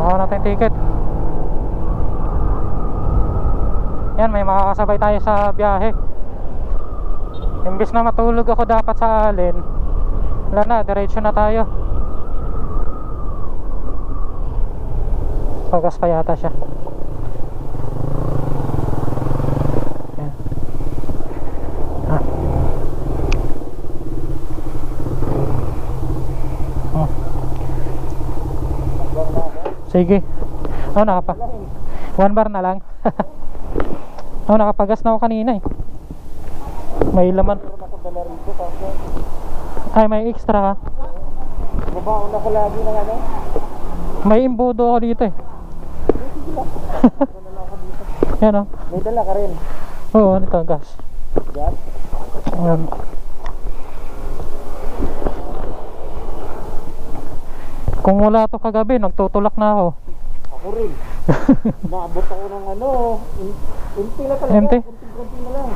Nakuha natin yung ticket. Yan, may makakasabay tayo sa biyahe. Imbis na matulog ako dapat sa Allen, wala na, diretso na tayo. Pagas pa yata siya. Yan. Sige. Oh, nakapa 1 bar na lang. Oh, nakapagas na ako kanina eh. May laman. Ay, may extra ka. Babaon ako lagi ng ano. May imbudo ako dito eh. Yan o. May dala ka rin. Oo, ito gas. Gas? Ayan. Kung wala to kagabi, nagtutulak na ako. Ako rin. Naabot ako ng ano. Unti na talaga. Empty? Unti na lang.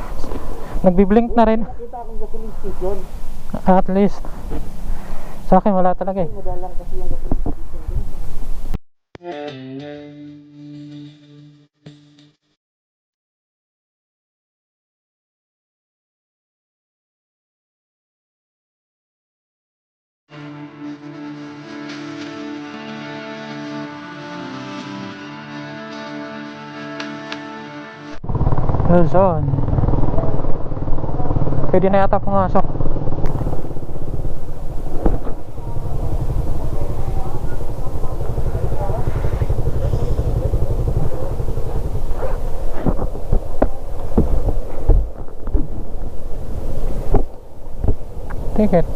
Nagbiblink na rin. Nakita akong gasoline station. At least. Sa akin wala talaga eh. Madalang kasi yung gasoline station din. Luzon. Pwede na yata pumasok. Ticket.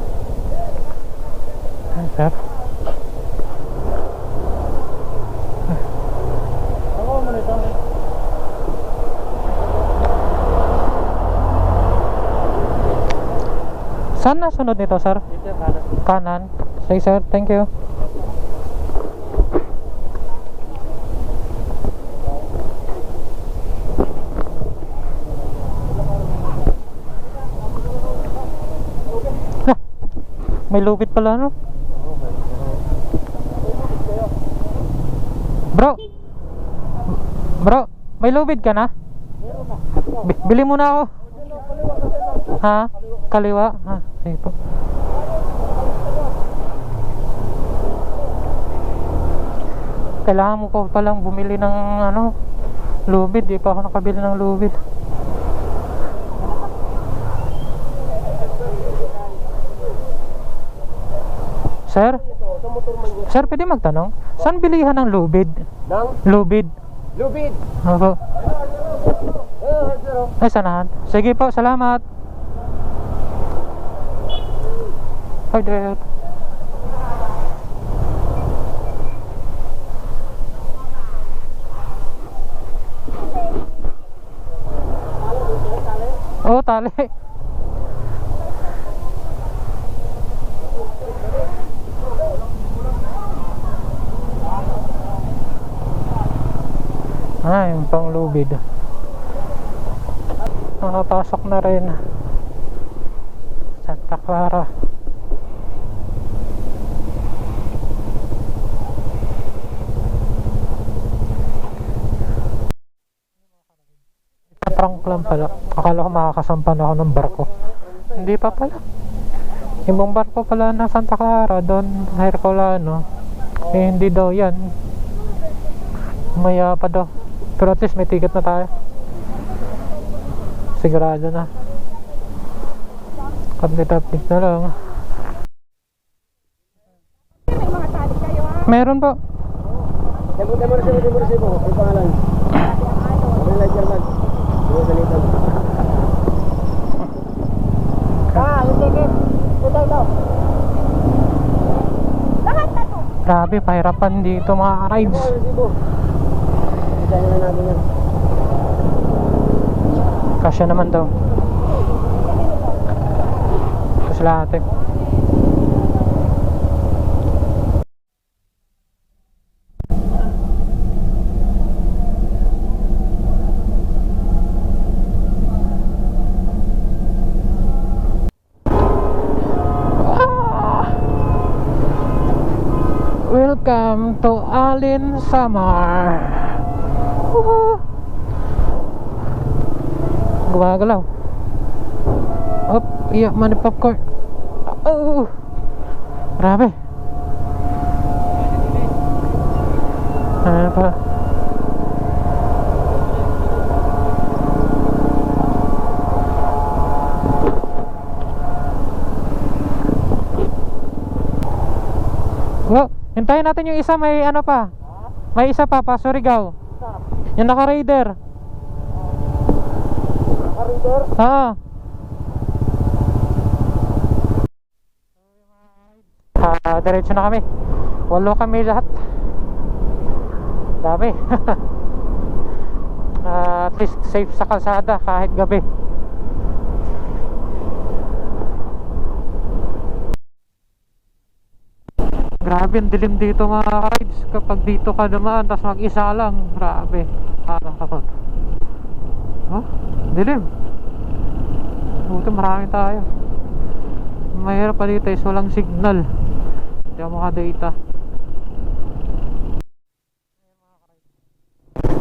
Sir. Ako mo nito. Saan na sunod nito, sir? Dito kanan. Kanan. Sige, sir. Thank you. May lupit pala, no? Bro, may lubid ka na? Bili mo na ako. Ha? Kaliwa? Ha, sige po. Kailangan mo pa palang bumili ng ano, lubid. Di pa ako nakabili ng lubid. Sir? Sir, pwede magtanong? Saan bilihan ng lubid? Nang? Lubid. Lubid. Opo. Ay, sanahan. Sige po, salamat. Hi there. Oh, tali. Ah, yung pang lubid. Nakapasok na rin Santa Clara. Prank lang pala. Akala ko makakasampan ako ng barko. Hindi pa pala. Ibang barko pala na Santa Clara, doon sa Herculano. Eh, hindi daw yan. Maya pa daw. Pero at least may ticket na tayo. Sigurado na. Update na lang. May mga tali kayo ha? Meron po. Demo resibo. May pangalan. Wala German. Dito sa litan. Yung ticket. Ito. Lahat na to. Grabe, pahirapan dito mga rides. Resibo. Isa na natin yan. Kasya naman daw. Kasi lahat eh. Welcome to Alin Samar. Woohoo! Gumagalaw. Up, iya, mani popcorn. Oh, grabe. Ano pa? Well, hintayin natin yung isa, may ano pa. May isa pa, Surigao. Yung naka-raider. Naka-raider? Oo. Diretso na kami. 8 kami lahat. Dami. At least safe sa kalsada kahit gabi. Grabe ang dilim dito mga rides. Kapag dito ka naman tapos mag-isa lang, grabe, parang kapag dilim. Buti marami tayo. Mahirap pa dito is walang signal, hindi ako makadata.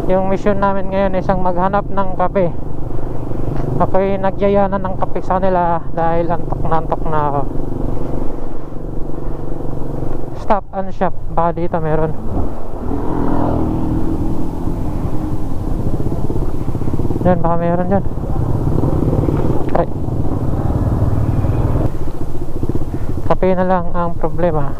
Yung mission namin ngayon isang maghanap ng kape. Ako'y nagyayanan ng kape sa kanila dahil antok na ako. Stop and shop, baka dito meron. Diyan, baka meron dyan. Ay, kape na lang ang problema.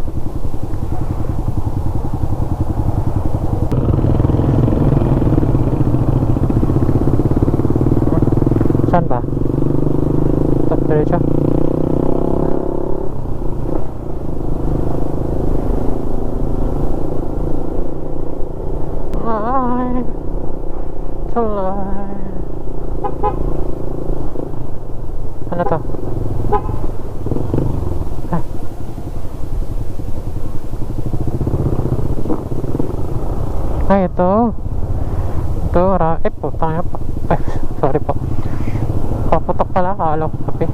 Saan ba? Ito, diretso. Ay, tulay. Ano to? Ay, ito. Ito, putang pa. Ay, sorry po. Paputok pala, akala ko kape.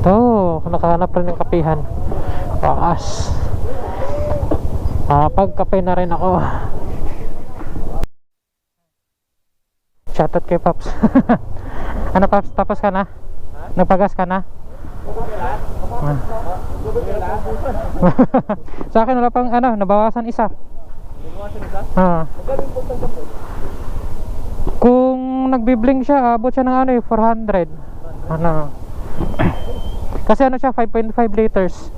Ito, nakahanap rin ng kapihan. Wakas. Pagkape na rin ako. Shoutout kay Pops. Ano Pops, tapos ka na? Nagpagas ka na? Sa akin wala pang nabawasan isa. Kung nagbibling siya, abot siya ng 400. Kasi siya 5.5 liters.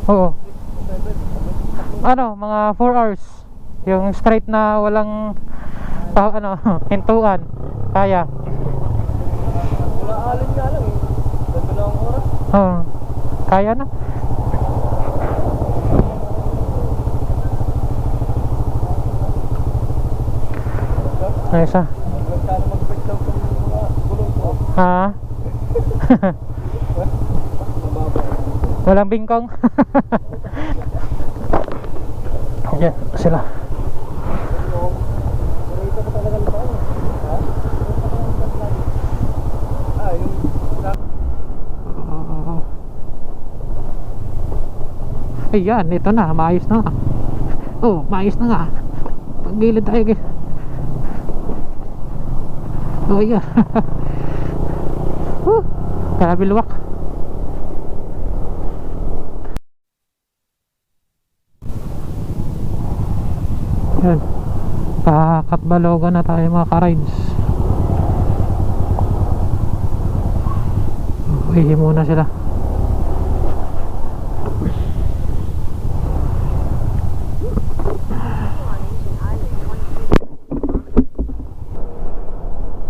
Oo. Mga 4 hours. Yung straight na walang hintuan. Kaya. Wala alin nga lang eh. 2 oras. Kaya na. Ayos ah. Ha? Walang bingkong. Yan sila. Ayan, ito na, maayos na nga. Oh, maayos na nga. Paggilid tayo guys. Oh yeah. Grabe luwak. Yan, Pakatbalogan na tayo mga ka-rides. Uwi muna sila.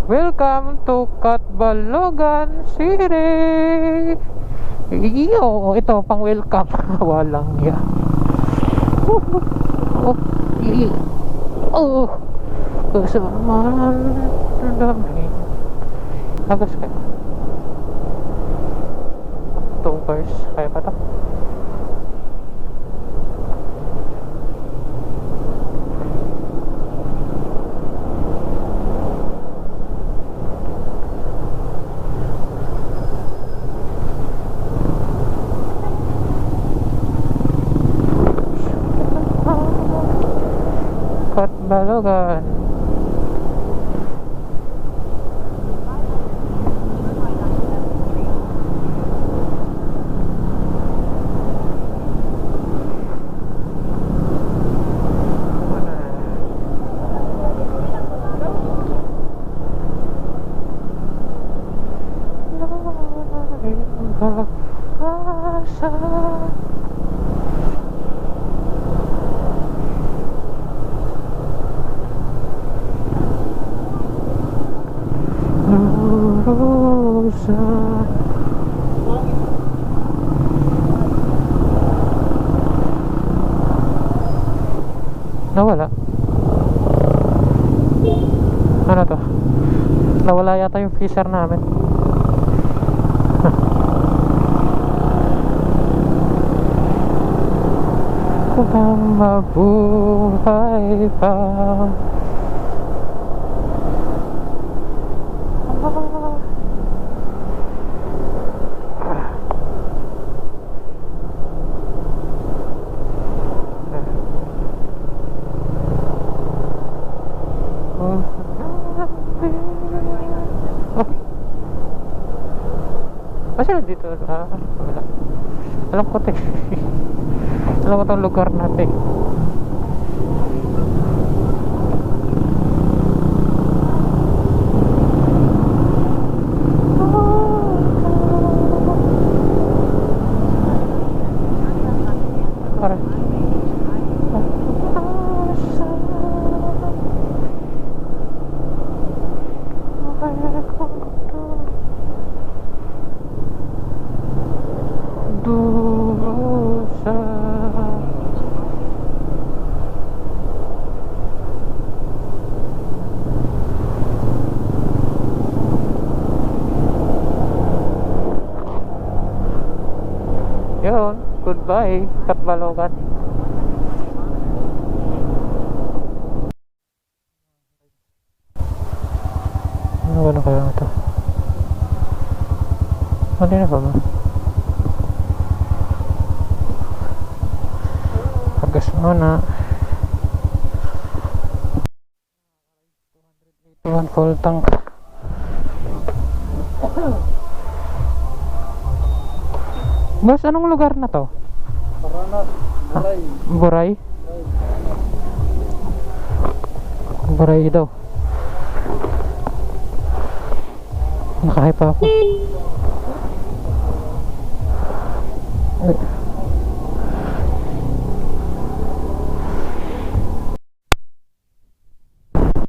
Welcome to Katbalogan City. Iyo, ito pang welcome. Walang ya. Oh, oh, kasamaan ng damdamin. Hagas kayo. 2 cars, kaya pa to. Balogan. Nawala. Ano to? Nawala yata yung freezer namin. Kung mabuhay pa. Masaya dito. Wala. Alam ko te. Alam ko tong lugar natin. Yun, goodbye Katbalogan. Ano kaya ito? Ano na ba? Hagas muna. 281 full tank. Boss, anong lugar na to? Paranas, Buray. Buray? Buray daw. Nakahype ako. Ay.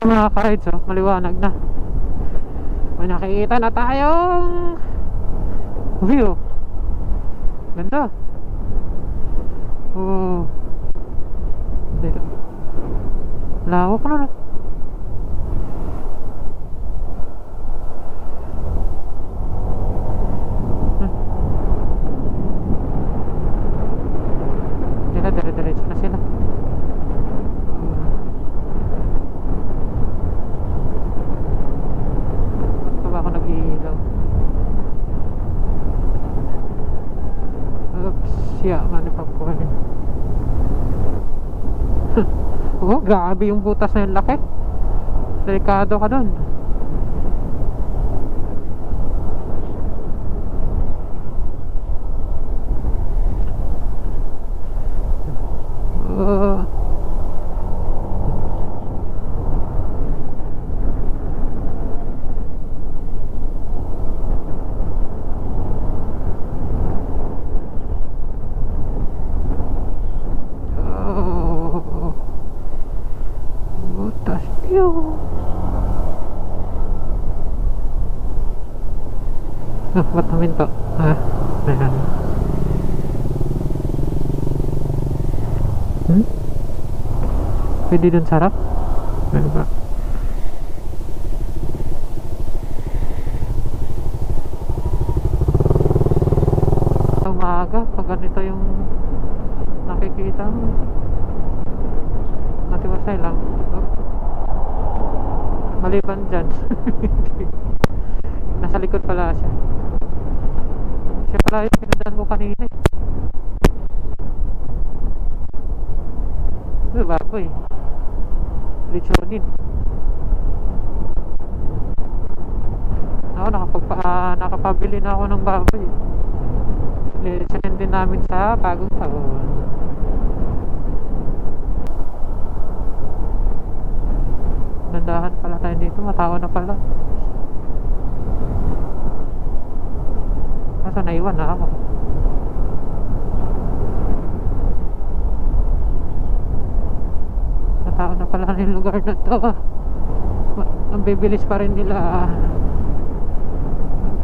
Mga ka-rides, oh, maliwanag na. May nakikita na tayong view. Ganda. Oh. Dito. Lawak na. Sila, dire-diretso na sila. Ba't ba ako nag-iilaw? Siya, mani pagkuhanin. Oh, grabe yung butas na yung laki. Delikado ka dun. Butas yun. Ba't namin to? Ayan. Pwede dun sa harap? Diba? Umaga, pag ganito yung nakikita mo. Matiwasay lang. Oh. Maliban dyan. Nasa likod pala siya. Siya pala yung pinadaan ko kanina eh. Baboy. Lechonin. Ako nakapabili na ako ng baboy. Lechonin din namin sa bagong taon. Nandahan pala tayo dito, matao na pala. Kaso naiwan na ako. Matao na pala yung lugar na to. Ang bibilis pa rin nila.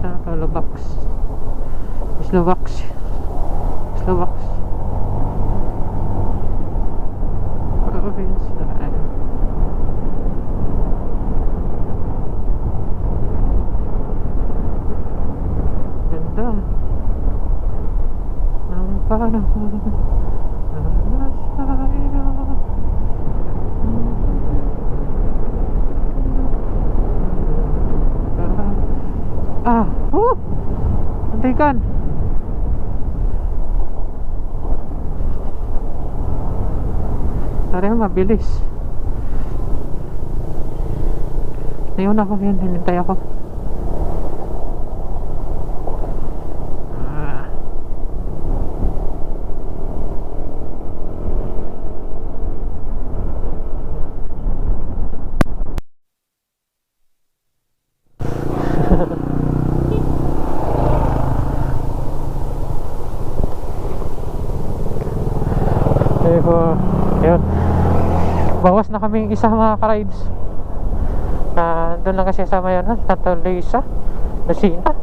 Saan ito? Slovaks. Province na. Ganda ng panahon na nasa'yo. Antikan. Tara, mabilis. Ngayon ako yun, hinintay ako. Yun. Bawas na kami isa mga ka-rides. Doon lang kasi sa mayan Natalisa Nasina.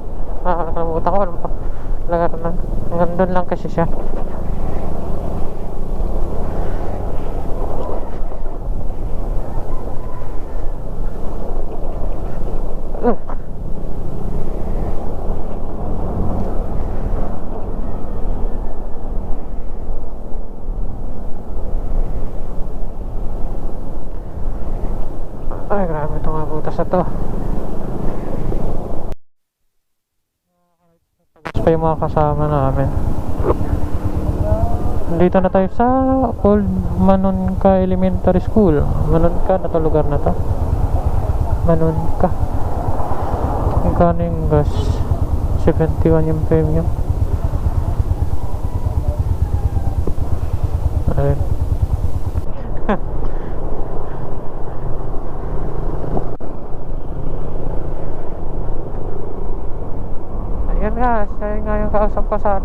Nakalimutan ko ano pa. Doon lang kasi siya. Ay, grabe itong mga butas na to. Tapos pa yung mga kasama namin. Dito na tayo sa Old Manunka Elementary School. Manunka na to, lugar na to. Manunka. Magkano yung gas? 71 yung premium. Ayun. Yan nga, siya nga yung kausap ko sa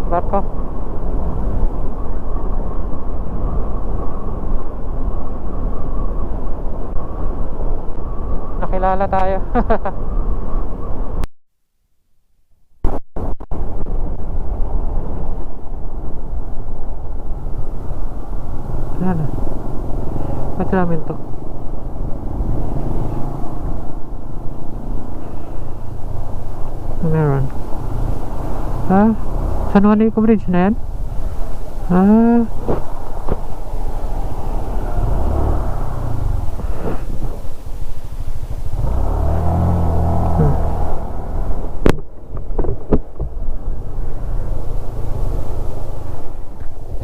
barko. Nakilala tayo. Yan na. Ba't namin to? Meron. San Juanico Bridge na yan?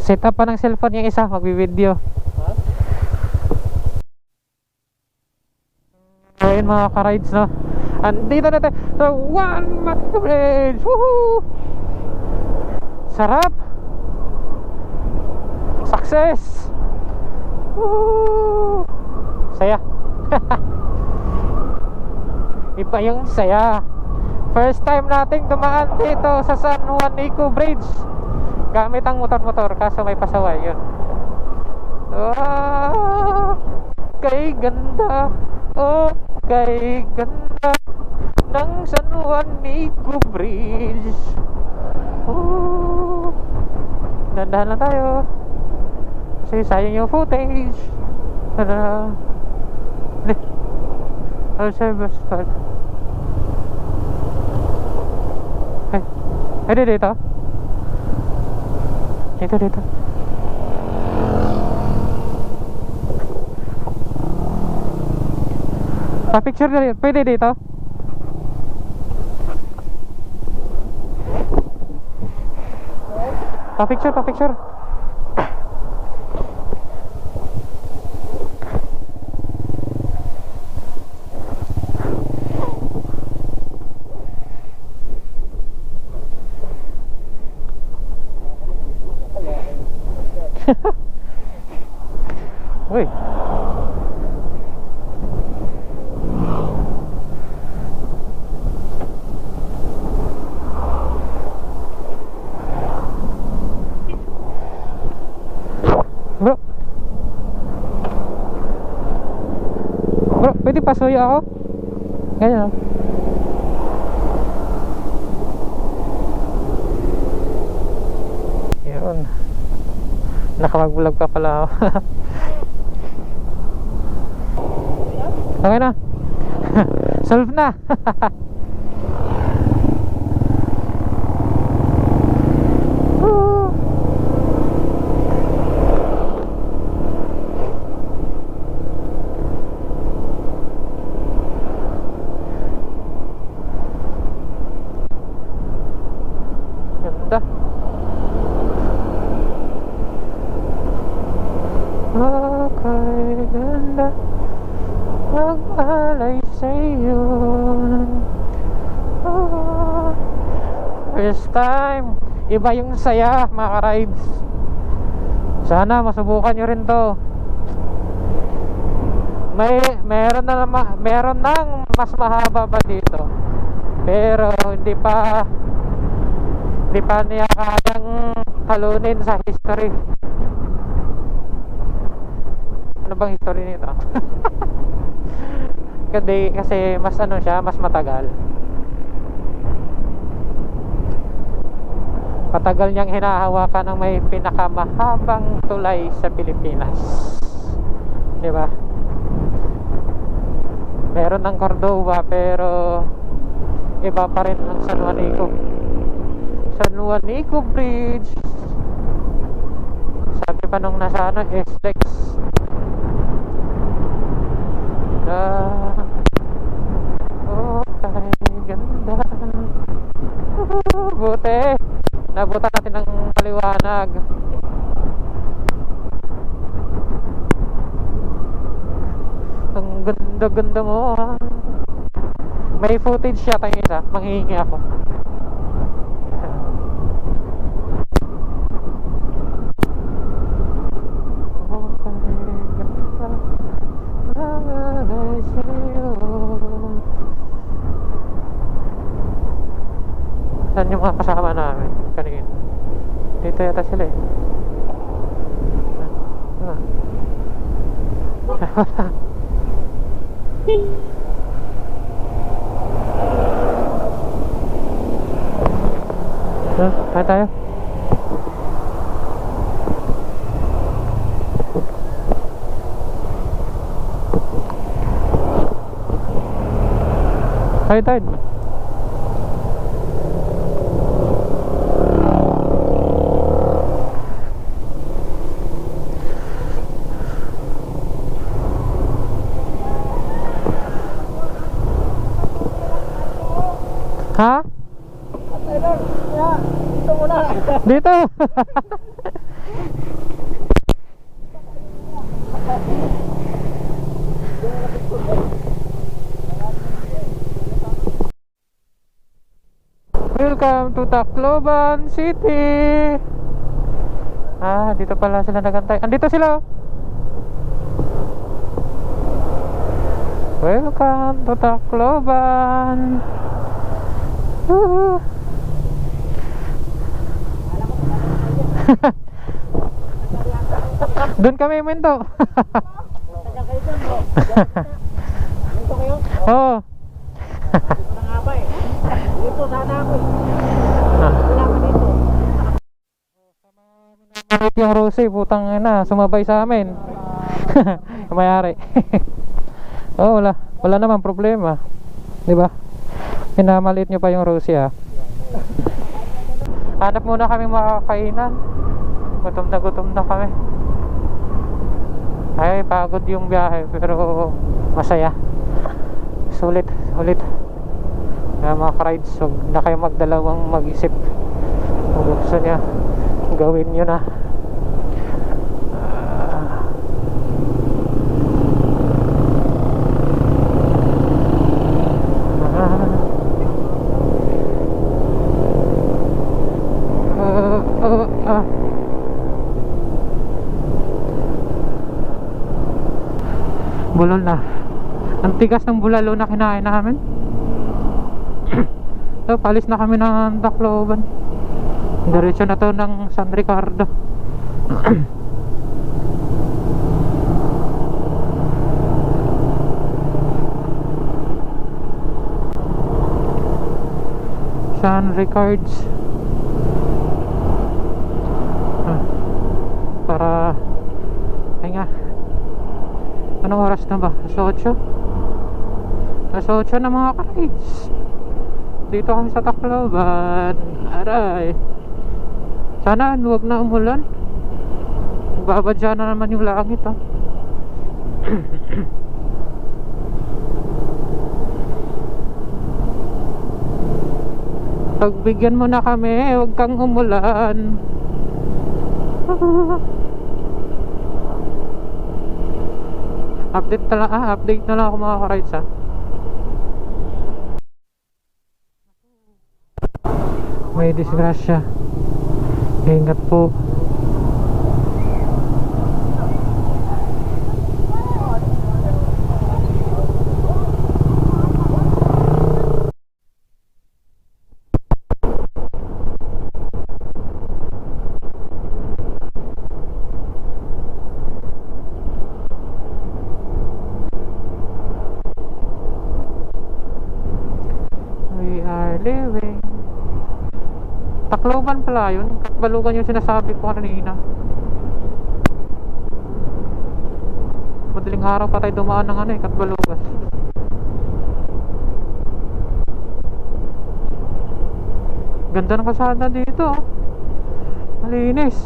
Set up pa ng cellphone yung isa, magbi-video. Ayun mga ka-rides, no? Andito na tayo sa Juan Manico Bridge. Woohoo! Sarap! Success! Woohoo! Saya. Iba yung saya. First time nating dumaan dito sa San Juanico Bridge gamit ang motor-motor, kaso may pasaway yun. Kay ganda, kay ganda ng San Juanico Bridge. Dandahan lang tayo. kasi sayang yung footage. Tara. Hindi. Outside bus spot. Ay. Ay, dito. Dito. Pa-picture na rin. Pwede dito? Pa-picture. Uy. Bro, pwede pasuyo ako? Ganyan. Yun. Nakapag-vlog pa pala ako. Okay na. Solve na. Ganda. Okay, ganda. Mag-alay sa'yo. First time. Iba yung saya, mga ka-rides. Sana masubukan nyo rin to. Meron nang mas mahaba pa dito. Pero hindi pa niya kayang talunin sa history. Ano bang history nito? Kasi mas mas matagal. Matagal niyang hinahawakan ng may pinakamahabang tulay sa Pilipinas. 'Di ba? Meron ng Cordova pero iba pa rin ang San Juanico Bridge. Sabi pa nung nasa SLEX okay, ganda. Buti nabutan natin ng paliwanag. Ang ganda mo. May footage siya tayo isa. Manghihingi ako. Saan yung mga kasama namin kanina? Dito yata sila eh. Tayo. Tayo. Ha? Dito muna. Dito. Welcome to Tacloban City. Dito pala sila nagantay. Andito sila. Welcome to Tacloban. Doon kami minto. Tagal kayo doon, bro. Dito kayo? Oo. Dito na nga ba eh. Dito sana ako eh. Wala ka dito. Sama mo naman Kahit yung Rose, putang ina, sumabay sa amin. Yung may-ari. Oh, wala naman problema. 'Di ba? Pinamalit nyo pa yung Rose, ah. Hanap muna kami makakainan. Gutom na kami. Ay, pagod yung biyahe pero masaya. Sulit. Kaya mga ka-rides, huwag na kayo magdalawang mag-isip. Kung gusto niya, gawin nyo na. Bulol na. Ang tigas ng bulalo na kinain namin. So, palis na kami ng Tacloban. Diretso na to ng San Ricardo. San Ricards. Para ay nga. Anong oras na ba? Alas 8? Alas 8 na mga ka-rides. Dito kami sa Tacloban. Aray. Sana huwag na umulan. Babadya na naman yung langit, oh. Pagbigyan mo na kami, huwag kang umulan. Update na lang ako mga ka-rides, ha. May disgrasya. Ingat po. We are living. Tacloban pala yun. Katbalugan yung sinasabi ko kanina. Madaling araw pa tayo dumaan ng ano, Katbalugan. Ganda ng kasada dito, oh. Malinis.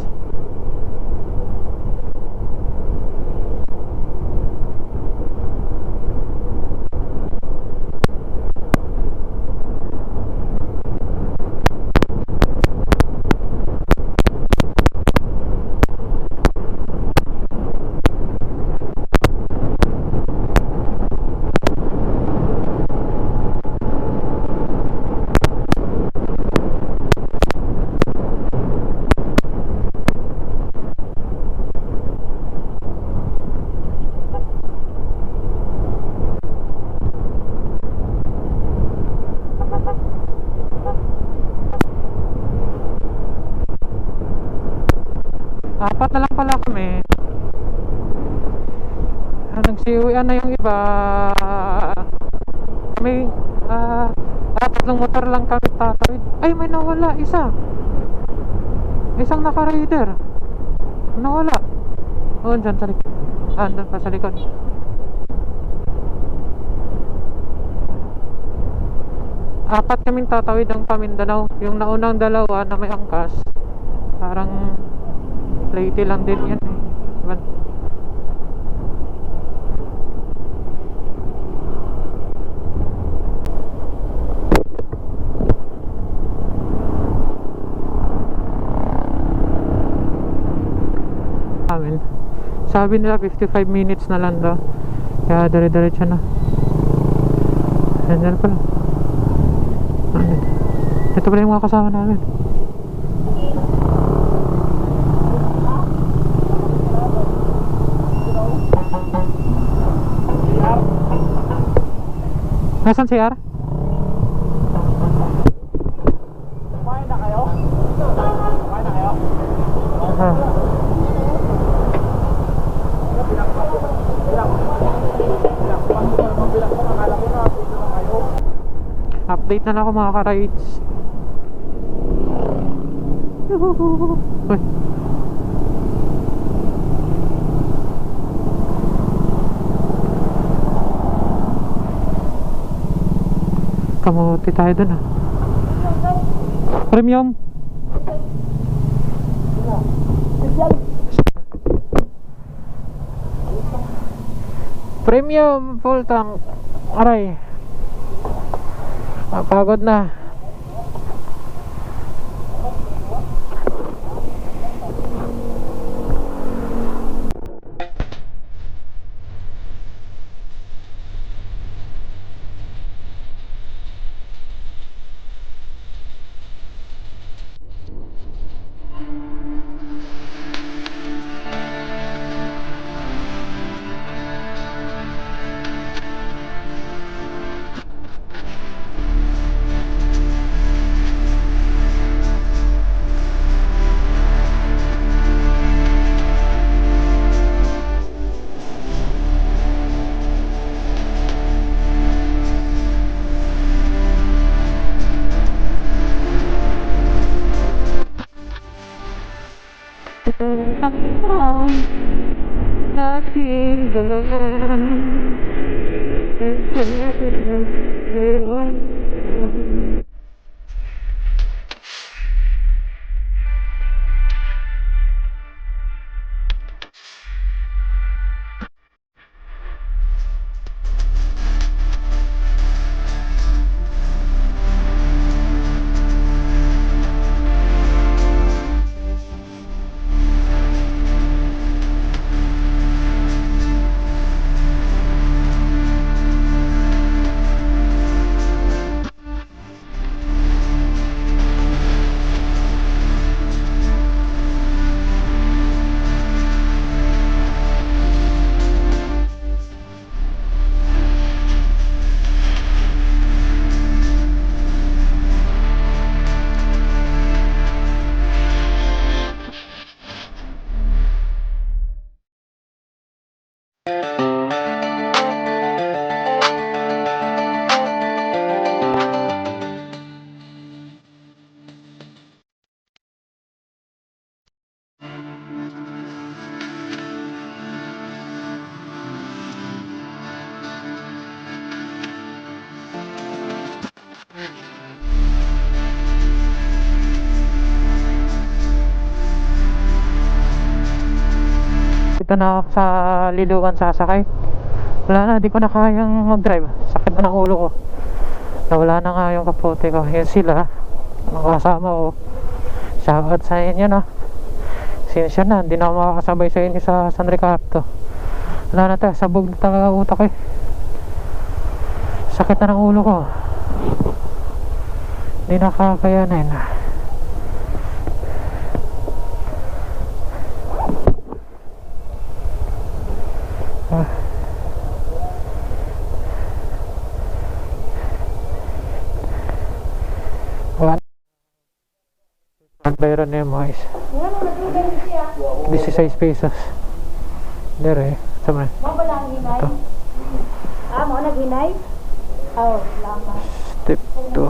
Apat na lang pala kami. Nagsiuwian na yung iba. May tatlong motor lang kami tatawid. Ay, may nawala isa. Isang naka-rider nawala. Oh, dyan sa likod. Andun pa sa likod. Apat kaming tatawid ng Pamindanao. Yung naunang dalawa na may angkas, parang Leyte lang din yan, eh. Diba? Sabi nila 55 minutes na lang daw. Kaya dire-diretso na. Ayan pala. Ito pala yung mga kasama namin. Nasaan si R? Kumain na kayo? Kumain na kayo? Update na lang ako mga ka-rides. Uy. Kamuti tayo dun ah. Premium. Premium full tank. Aray. Pagod na. Dito na ako sa Liloan sasakay. Wala na, di ko na kayang mag-drive. Sakit na ng ulo ko. Nawala na nga yung kapote ko. Yan sila, mga kasama ko. Shoutout sa inyo na. Sinsya na, hindi na ako makakasabay sa inyo sa San Ricardo. Wala na tayo, sabog na talaga utak eh. Sakit na ng ulo ko. Hindi na kakayanin. Bayaran na yung mga isa 16 pesos. Dere, sama. Mo ba lang hinay? Mo naghinay? Oh, lama. Step 2.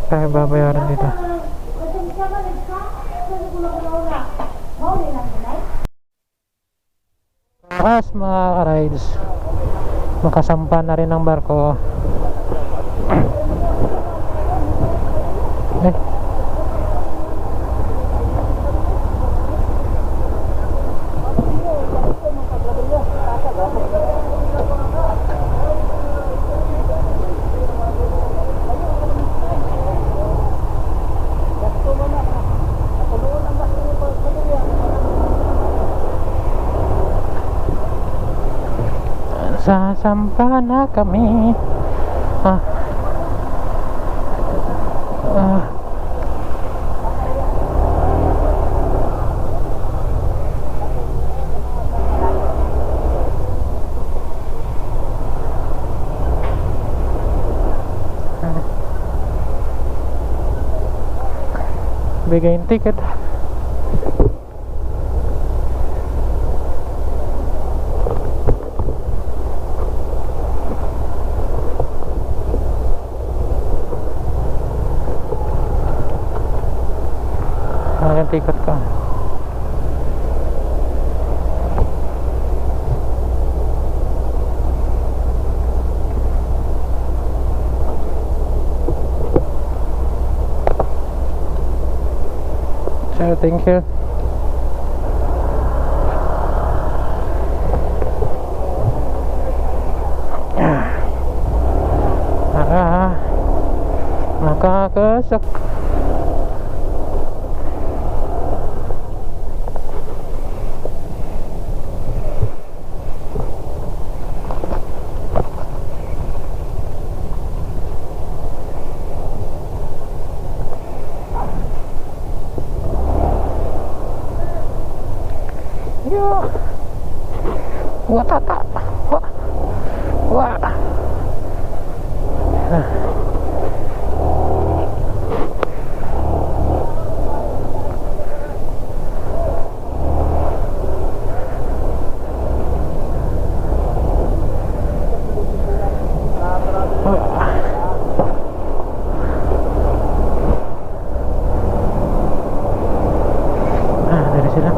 Kaya babayaran dito. Bukas mga ka-rides, makasampa na rin ang barko. Sasampa na kami. Bigay yung ticket. Yung ticket ka. thank you. Nakakasak. Yo. Watata. Wa. Dari sila.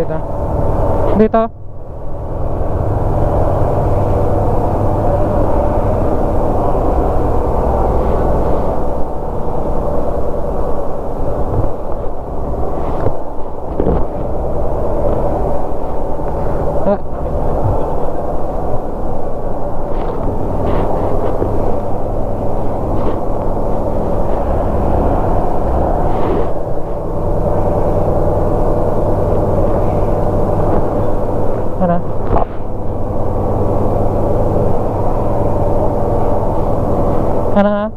Dito. Dito. Ano? Ano?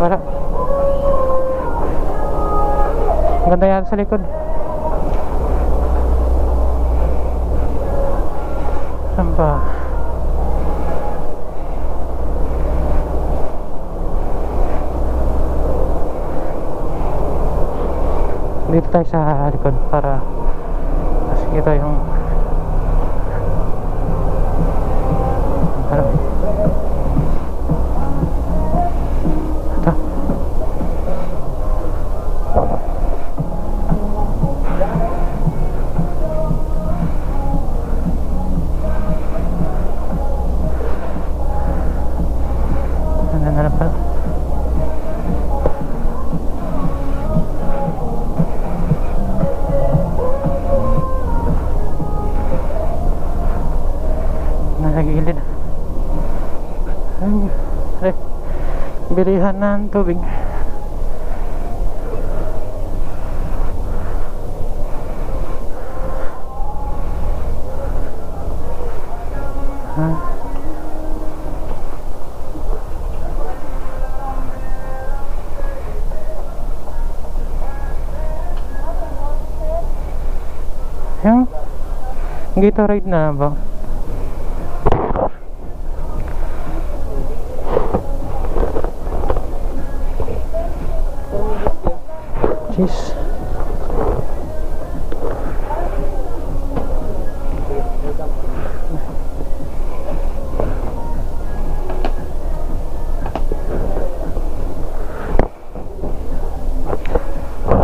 Wala. Ganda yan sa likod. Saan ba? Dito tayo sa likod para mas kita yung ano. Ito. Ano pala? Nagilid. Ay, bilihan ng tubig. Yung Gatorade na ba? Cheese.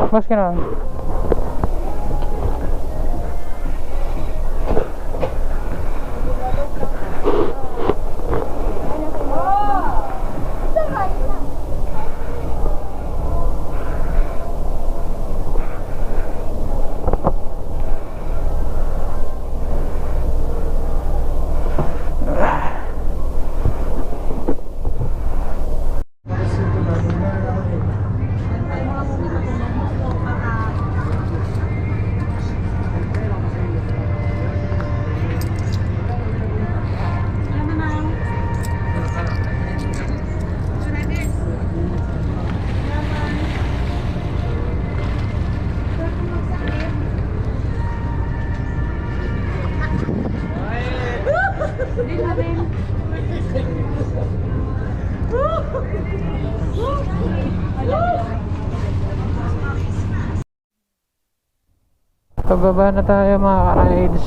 Mas kena. Pababa na tayo mga ka-rides.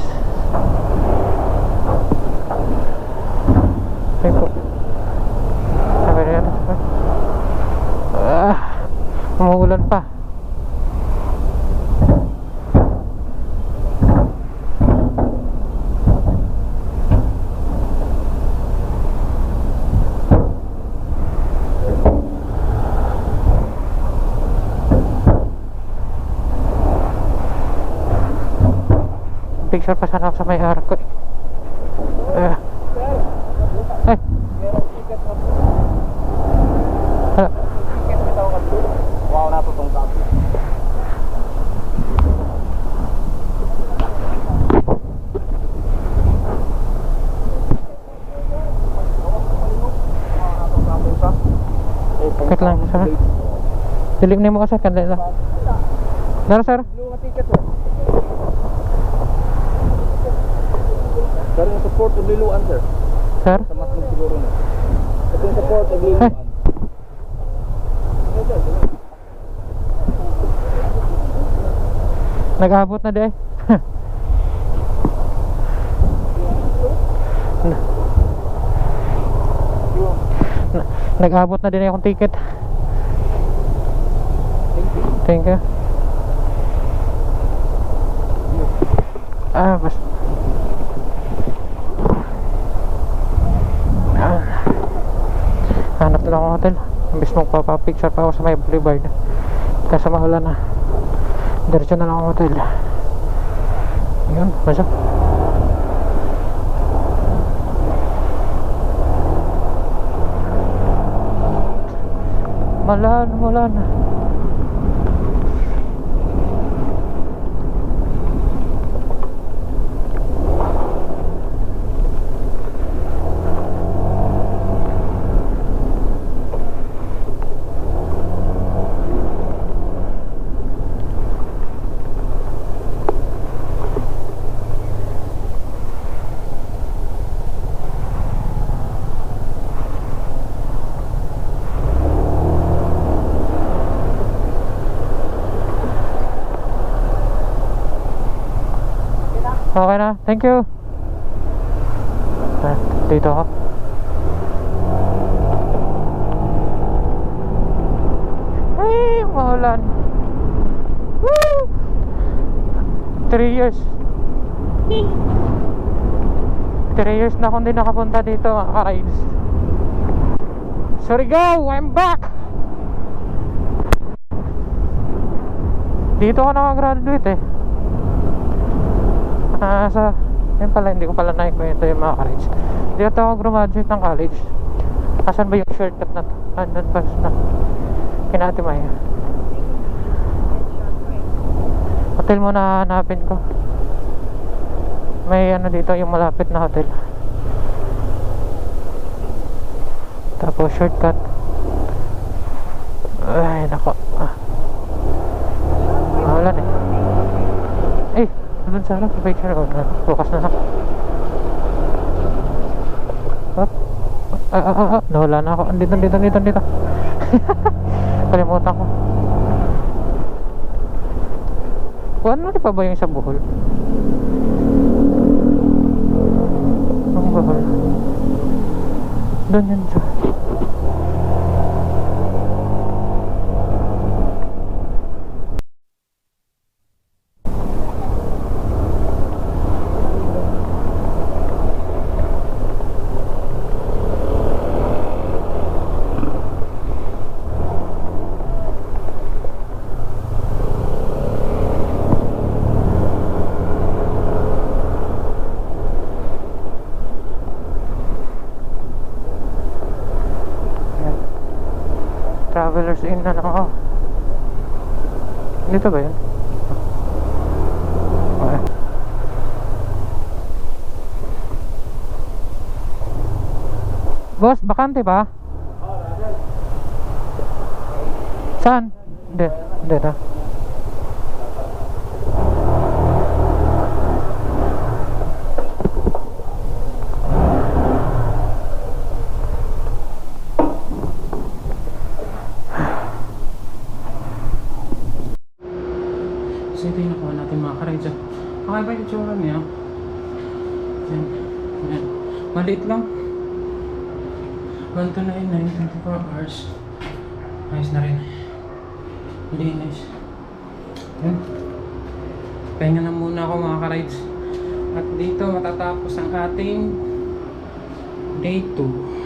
Ay po. Sabi na yata. Umuulan pa. Picture pa sana ako sa may harap ko. Ay. Wow, natutong tapo. Wait lang, sir. Dilim na mo ka, sir. Kandali lang. Dara, sir. Blue nga ticket oh. Sir, yung support of liluan, sir. Sir? Sa maslog siguro na. Ito yung support of liluan. Nag-abot na di. Nag-abot na din akong ticket. Thank you. Basta. Hanap na lang akong hotel. Imbis magpapapicture pa ako sa may boulevard. Kasi maulan na. Diretso na lang ang hotel. Yun, basta. Malan. Okay na, thank you. Dito ako. Ay, maulan. Woo! 3 years. 3 years na akong din nakapunta dito mga ka-rides. Surigao, I'm back. Dito ako nakagraduate eh. Yun pala, hindi ko pala naikwento yung mga college. Dito ako graduate ng college. Asan ba yung shortcut na to? Andun pa na Kinatimay. Hotel muna hanapin ko. May ano dito, yung malapit na hotel. Tapos shortcut. Ay nako. Mawalan eh. Eh, doon sana picture ko. Bukas na ako. Nawala na ako. Dito. Kalimutan ko. Ano pa ba yung sa Bohol? Ang Bohol. Doon yun siya. Travelers Inn na lang ako. Dito ba yun? Okay. Boss, bakante ba? Saan? Hindi na. So ito yung nakuha natin mga ka-rides. Kakaiba yung itsura niya. Yan. Yan. Maliit lang. 1299, 24 hours. Ayos na rin. Linis. Yan. Pahinga na muna ako mga ka-rides. At dito matatapos ang ating day 2.